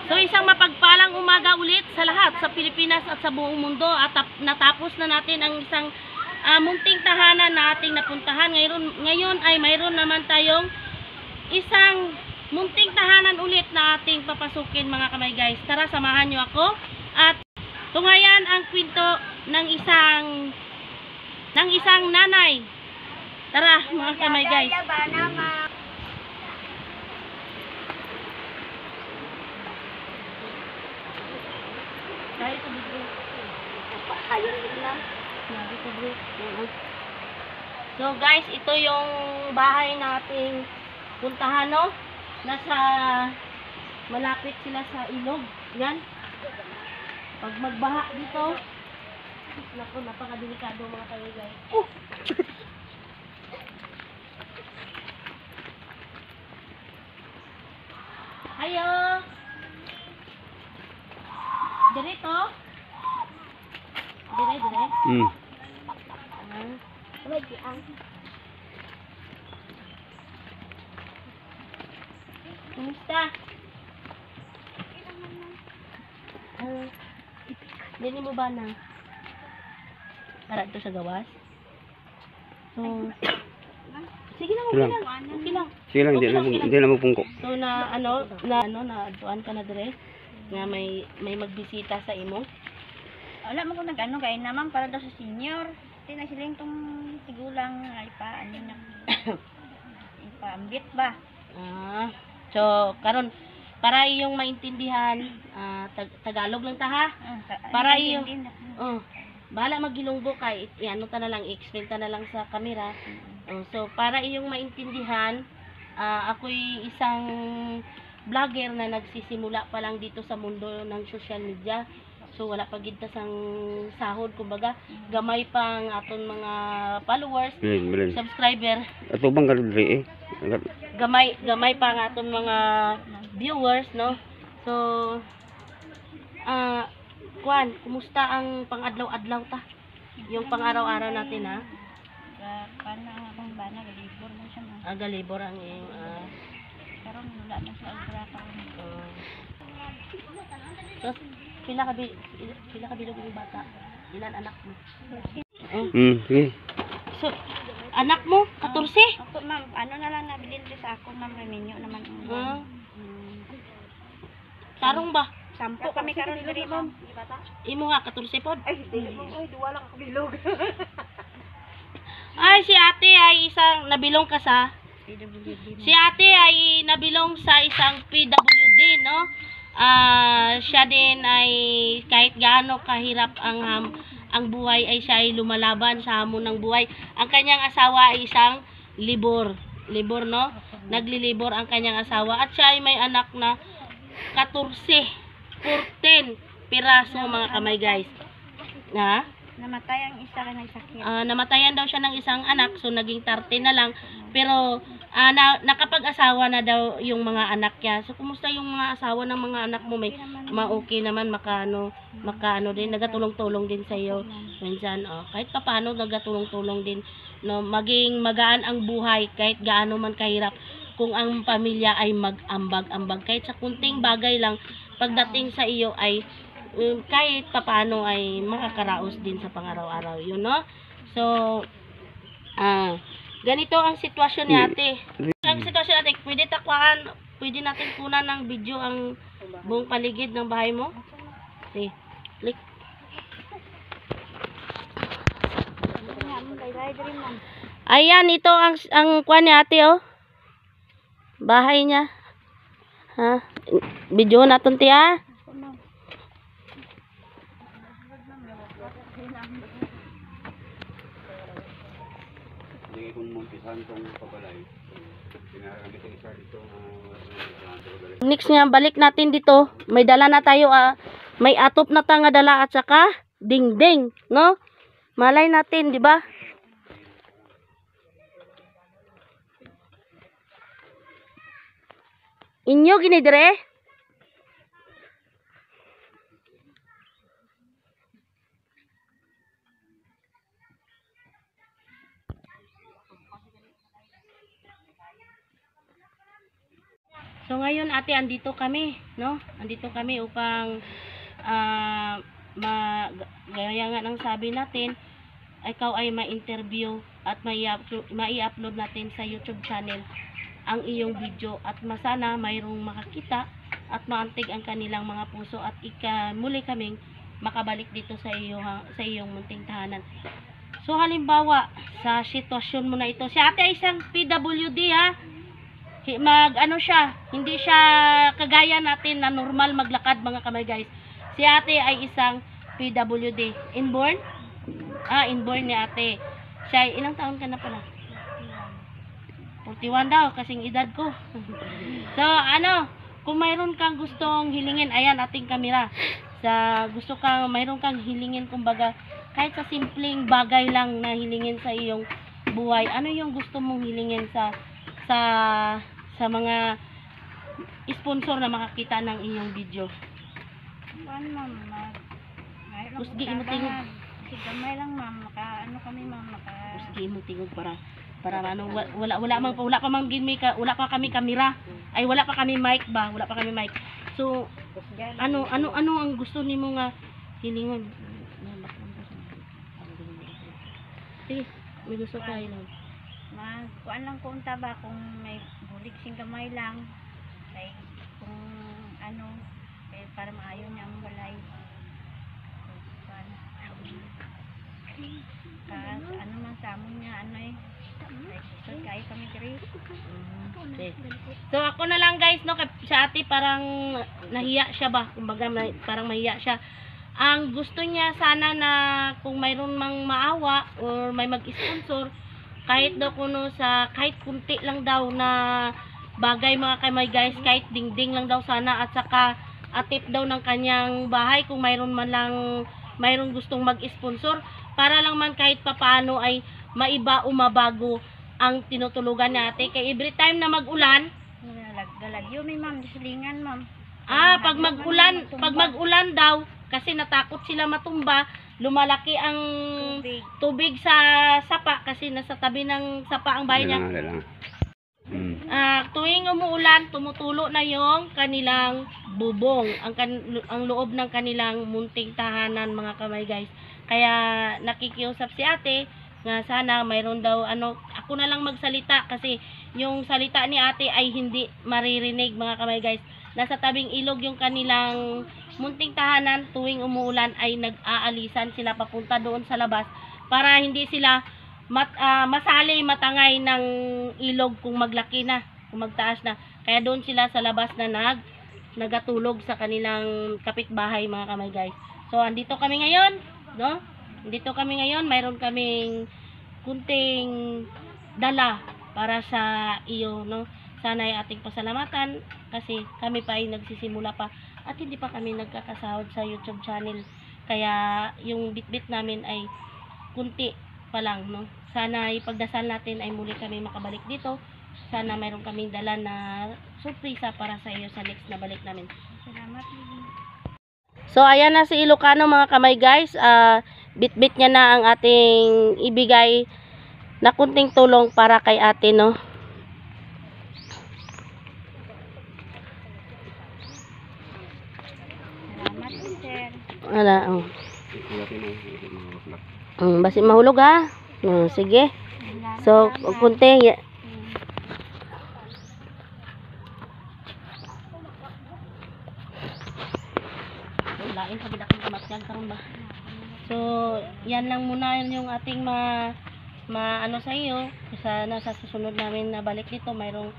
So isang mapagpalang umaga ulit sa lahat sa Pilipinas at sa buong mundo at natapos na natin ang isang munting tahanan na ating napuntahan. Ngayon ay mayroon naman tayong isang munting tahanan ulit na ating papasukin mga kamay guys. Tara, samahan nyo ako at tungayan ang kwento ng isang nanay. Tara mga kamay guys. So guys, ito yung bahay nating puntahan, no? Malapit sila sa ilog. Yan. Pag magbaha dito, naku, napakadelikado mga kayo guys. Ayo. Dirito. Dire. Kumusta? Dini mo ba na? Para ito sa gawas? So, sige lang, okay lang. Sige lang, hindi na mapungko. So, na aduan ka na dire? Na may magbisita sa imo? Wala mo kung nag-ano kaya naman para daw sa senior. Kasi na silang itong tigulang ay pa, ano na, ipa-ambit ba? So, karon para iyong maintindihan, Tagalog lang ta ha? Para iyong, bahala maggilunggo kay, ano ta na lang, i-explain ta na lang sa camera. So, para iyong maintindihan, ako'y isang vlogger na nagsisimula pa lang dito sa mundo ng social media. So wala pa gid ta sang sahod, kumbaga gamay pang aton mga followers, subscriber. Ato bang kadiri Gamay pa ang aton mga viewers, no? So kuan, kumusta ang pang-adlaw-adlaw ta? Yung pang-araw-araw natin ha? Paano akong bana galibor mo siya na. Galibor ang Karon wala na sa albra ka. So, pila ka bilog yung bata? Ilan anak mo? Sige. So, anak mo? 14? Ako ma'am, ano na lang nabilin sa ako ma'am, remenyo naman. Tarong ba? 10 kami karon diri ma'am. Imo nga 14 pod? Ay, hindi mo. Ay, duwa lang ako bilog. Ay, si ate ay isang nabilong ka sa PWD. Si ate ay nabilong sa isang PWD, no? Siya din ay kahit gaano kahirap ang buhay ay siya ay lumalaban sa hamon ng buhay. Ang kanyang asawa ay isang libor, no? Naglilibor ang kanyang asawa at siya ay may anak na 14 piraso mga kamay guys. Namatay ang isa ka ng sakit. Namatayan daw siya ng isang anak, so naging 30 na lang. Pero nakapag-asawa na daw yung mga anak niya. So kumusta yung mga asawa ng mga anak mo? May okay naman, makaano din, nagatulong-tulong din sa iyo. Minsan, kahit papaano nagatulong-tulong din, no, maging magaan ang buhay kahit gaano man kahirap. Kung ang pamilya ay mag-ambag-ambag, kahit sa kunting bagay lang pagdating sa iyo ay kahit papaano ay makakaraos din sa pang-araw-araw, yun, no? So, ganito ang sitwasyon ni ate. Ang sitwasyon natin, pwede natin kunan ng video ang buong paligid ng bahay mo. Okay, click. Ayan, ito ang kuan ni ate, oh. Bahay niya. Video natin ti ha. Next nga, balik natin dito. May dala na tayo, may atop na nga dala at saka dingding, no? Malay natin, di ba? Inyo ginidire? So ngayon ate, andito kami, no? Andito kami upang gaya nga ng sabi natin, ikaw ay ma-interview at mai-upload natin sa YouTube channel ang iyong video at masana mayroong makakita at maantig ang kanilang mga puso at muli kaming makabalik dito sa iyong munting tahanan. So halimbawa sa sitwasyon mo na ito, si ate ay isang PWD ha. Siya, hindi siya kagaya natin na normal maglakad mga kamay guys. Si ate ay isang PWD. Inborn? Inborn ni ate. Siya, ilang taon ka na pala? 41 daw, kasing edad ko. So, kung mayroon kang gustong hilingin, ayan, ating kamera. Mayroon kang hilingin, kumbaga, kahit sa simpleng bagay lang na hilingin sa iyong buhay, ano yung gusto mong hilingin sa mga sponsor na makakita ng iyong video? Kuan ma'am, Usgi mo tingog. Gamay lang ma'am, kami ma'am, Usgi mo tingog para wala pa kami kamera. Ay wala pa kami mic ba? Wala pa kami mic. So ano ang gusto nimo nga hilingon? Sige, may gusto ka ilang. Kuan lang ko unta ba kung may bulig sing gamay lang. Kay kung kay para maayo niya ang balay. Man sa amon niya kaya kami diri. Okay. So ako na lang guys, no, sa ate parang nahiya siya ba? Kumbaga parang mahiya siya. Ang gusto niya sana na kung mayroon mang maawa or may mag-sponsor, kahit daw kuno sa kahit kunti lang daw na bagay mga kamay guys, kahit dingding lang daw sana at saka atip daw ng kanyang bahay kung mayroon gustong mag-sponsor para lang man kahit papaano ay maiba o mabago ang tinutulugan ni ate. Kay every time na mag-ulan, galagyo may ma'am, disilingan ma'am. pag mag-ulan daw kasi natakot sila matumba, lumalaki ang tubig sa sapa kasi nasa tabi ng sapa ang bahay niya. Tuwing umuulan, tumutulo na yung kanilang bubong, ang loob ng kanilang munting tahanan mga kamay guys. Kaya nakikiusap si ate nga sana mayroon daw ako na lang magsalita kasi yung salita ni ate ay hindi maririnig mga kamay guys. Nasa tabing ilog yung kanilang munting tahanan, tuwing umuulan ay nag-aalisan sila papunta doon sa labas para hindi sila matangay ng ilog kung maglaki na, kung magtaas na. Kaya doon sila sa labas na nagatulog sa kanilang kapitbahay mga kamay guys. So andito kami ngayon, no? Andito kami ngayon, mayroon kaming kunting dala para sa iyo, no? Sana ay ating pasalamatan kasi kami pa ay nagsisimula pa at hindi pa kami nagkakasahod sa YouTube channel. Kaya yung bitbit namin ay kunti pa lang, no? Sana ipagdasal natin ay muli kami makabalik dito. Sana mayroon kaming dala na surpresa para sa iyo sa next na balik namin. Salamat. So ayan na si Ilocano mga kamay guys. Bitbit niya na ang ating ibigay na kunting tulong para kay ate, no? Salamat sir. Basi mahulog ha. Sige. So kunti. Lain sa bidakang kamatyan karon ba. So yan lang muna yung ating sa iyo. Sana sa susunod namin na balik dito mayroong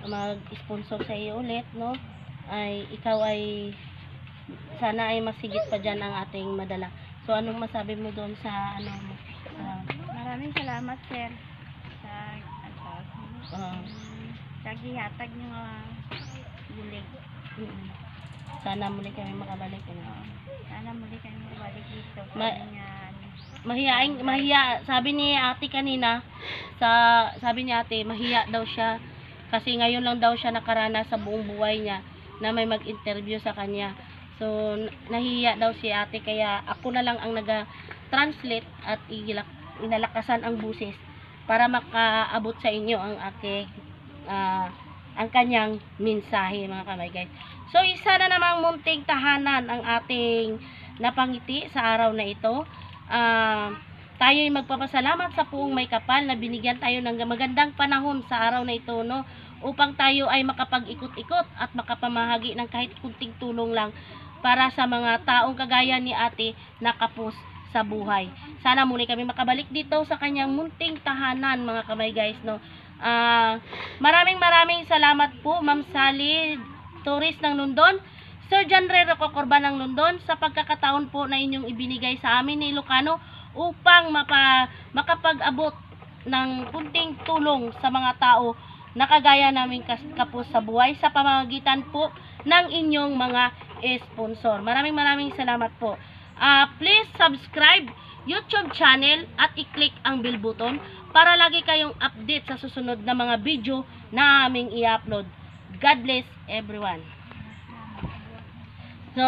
mag-sponsor sa iyo ulit, no? Ay ikaw ay sana ay masigit pa dyan ang ating madala. So anong masabi mo doon sa Maraming salamat sir sa gihatag niyo bulig. Sana muli kami makabalik. Sana muli kami makabalik dito. Mahiya, sabi ni ate kanina, sabi ni ate, mahiya daw siya kasi ngayon lang daw siya nakaranas sa buong buhay niya na may mag-interview sa kanya. So nahiya daw si ate kaya ako na lang ang naga-translate at inalakasan ang buses para makaabot sa inyo ang aking ang kanyang mensahe, mga kamay guys. So, isa na namang munting tahanan ang ating napangiti sa araw na ito. Tayo'y magpapasalamat sa Puong May Kapal na binigyan tayo ng magandang panahon sa araw na ito, no? Upang tayo ay makapag-ikot-ikot at makapamahagi ng kahit kunting tulong lang para sa mga taong kagaya ni ate na kapos sa buhay. Sana muli kami makabalik dito sa kanyang munting tahanan, mga kamay guys, no? Maraming salamat po, Ma'am Sally Torres ng London, Sir John Rero Cocorban ng London, sa pagkakataon po na inyong ibinigay sa amin ni Ilocano upang makapag-abot ng kunting tulong sa mga tao na kagaya namin kapos sa buhay sa pamamagitan po ng inyong mga sponsor. Maraming salamat po. Please subscribe YouTube channel at i-click ang bell button para lagi kayong update sa susunod na mga video na aming i-upload. God bless everyone. So,